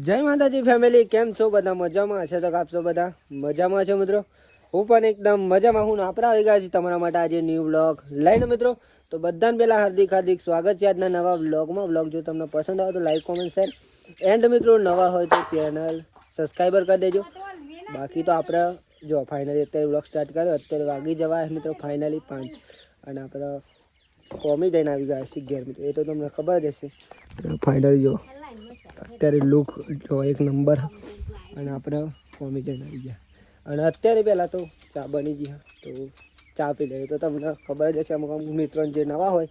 જય માતાજી ફેમિલી, કેમ છો બધા? મજામાં હશે તો આપશો બધા મજામાં છો મિત્રો. હું પણ એકદમ મજામાં હું. આપણા આવી ગયા છે તમારા માટે આજે ન્યૂ વ્લોગ લઈને મિત્રો. તો બધાને પહેલાં હાર્દિક સ્વાગત છે આજના નવા વ્લોગમાં. વ્લોગ જો તમને પસંદ આવે તો લાઈક કોમેન્ટ શેર એન્ડ મિત્રો નવા હોય તો ચેનલ સબસ્ક્રાઈબર કરી દેજો. બાકી તો આપણે જો ફાઇનલી અત્યારે વ્લોગ સ્ટાર્ટ કર્યો, અત્યારે વાગી જવા મિત્રો ફાઇનલી 5 અને આપણે કોમી જઈને આવી ગયા છીએ ઘેર મિત્રો. એ તો તમને ખબર જ હશે. ફાઇનલી જો અત્યારે લુક જો એક નંબર અને આપણે કોમી જઈને આવી ગયા. અને અત્યારે પહેલાં તો ચા બની ગઈ, તો ચા પી લઈએ. તો તમને ખબર જ હશે અમુક અમુક મિત્રો જે નવા હોય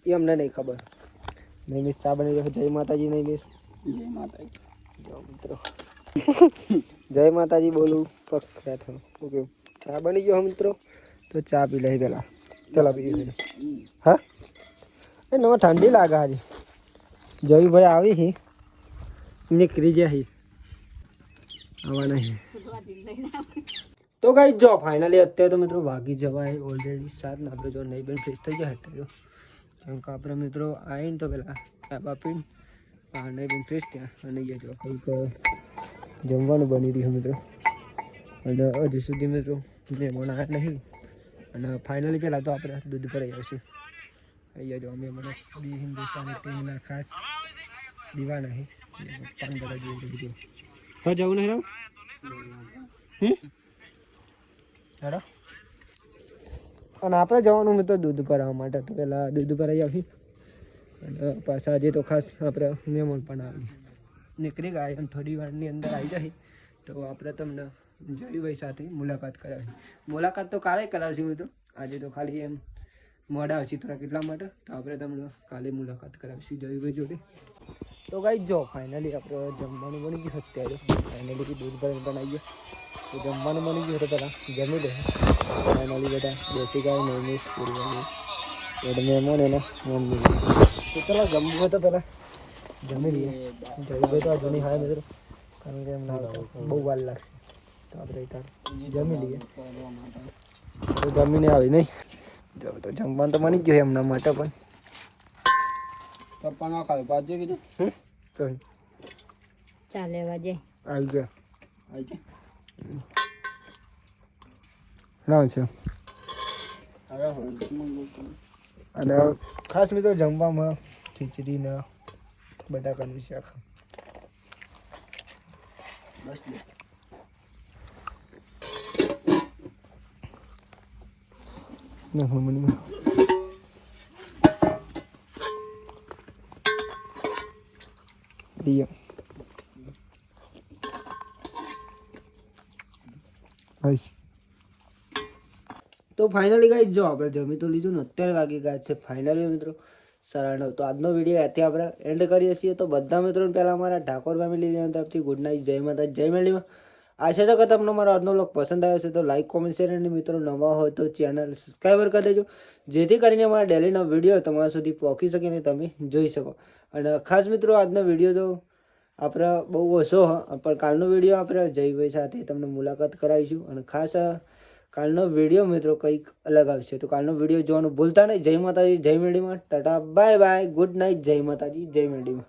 એ અમને નહીં ખબર. નહીં મિસ ચા બની ગઈ. જય માતાજી. નહીં મિસ જય માતાજી. જો મિત્રો જય માતાજી બોલું પક્કા થયું. ઓકે, ચા બની ગયો મિત્રો. તો ચા પી લઈએ પહેલાં. ચાલો પી. હા એ નવા ઠંડી લાગે આજે. જયભાઈ આવી હી નીકળી જાય આવા નહીં. તો કઈ જો ફાઇનલી અત્યારે તો મિત્રો વાગી જવાય ઓલરેડી 7 ને આપણે જો નહીં બેન ફ્રેશ થઈ જાય અત્યારે. કેમ કે આપણે મિત્રો આવીને તો પેલા ચા પીને નહીં બેન ફ્રેશ થયા અને જો કંઈક જમવાનું બની રહ્યું મિત્રો. અને હજુ સુધી મિત્રો મહેમાન આવ્યા નહીં. અને ફાઇનલી પહેલાં તો આપણે દૂધ પર આવશું. અહીંયા જો અમે મને હિન્દુસ્તાની ટીમના ખાસ દીવાના છે. 15 જેવું હા જવું નહીં રહું હેડો. અને આપણે જવાનું મિત્રો દૂધ ભરાવવા માટે. તો પહેલાં દૂધ ભરાઈ આવી અને પાછા આજે તો ખાસ આપણે મહેમાન પણ આવી નીકળી ગયા અને થોડી વારની અંદર આવી જાય તો આપણે તમને જયુભાઈ સાથે મુલાકાત કરાવી. મુલાકાત તો કાલે કરાવશું મિત્રો. આજે તો ખાલી એમ મોડા આવશે થોડા કેટલા માટે. તો આપણે તમને કાલે મુલાકાત કરાવીશું જયુભાઈ જોડે. તો ગાઈસ જો ફાઇનલી આપણે જમવાનું બની ગયું અત્યારે. ફાઇનલી દૂધ ભરીને પણ આવી ગયો. તો જમવાનું બની ગયું તો પહેલાં જમી લે. ફાઇનલી બધા બેસી ગયા. નહીં પૂરવાની એટલે મહેમાન એના મમ્મી. તો ચાલો જમવું હોય તો પહેલાં જમી લઈએ. જયુભાઈ તો આ જૂની હા મિત્રો, કારણ કે એમના બહુ વાર લાગશે. તો આપણે જમી લઈએ. તો જમીને આવી નહીં જો. તો જમવાનું તો બની ગયું એમના માટે પણ. પપ્પાનો ખાલી પાજે કીધું કઈ ચાલે વાજે આવી ગયા. આવી છે ના છે. હવે અને ખાસ મિત્રો જમવામાં ખીચડી ને બટાકાનું શાક. બસ મમ્મી પ્રિય તો ફાઇનલી ગાઈસ જો આપણે જમી તો લીધું ને અત્યારે વાગી ગયા છે ફાઇનલી મિત્રો 9:30. તો આજનો વિડીયો અત્યારે આપણે એન્ડ કરીએ છીએ. તો બધા મિત્રોને પહેલાં અમારા ઠાકોર ફેમિલી તરફથી ગુડ નાઇટ, જય માતા, જય મેળીમાં. આશા છે કે તમને મારો આજનો વ્લોગ પસંદ આવ્યો છે. તો લાઈક કોમેન્ટ શેર અને મિત્રો નવા હોય તો ચેનલ સબસ્ક્રાઈબર કરી દેજો, જેથી કરીને અમારા ડેલીનો વિડીયો તમારા સુધી પહોંચી શકે અને તમે જોઈ શકો. અને ખાસ મિત્રો આજનો વિડીયો તો આપણે બહુ ઓછો પણ કાલનો વિડીયો આપણે જયભાઈ સાથે તમને મુલાકાત કરાવીશું. અને ખાસ કાલનો વિડીયો મિત્રો કંઈક અલગ આવશે. તો કાલનો વિડીયો જોવાનું ભૂલતા નહીં. જય માતાજી, જય મેડીમાં. Tata bye bye, good night, જય માતાજી, જય મેડીમાં.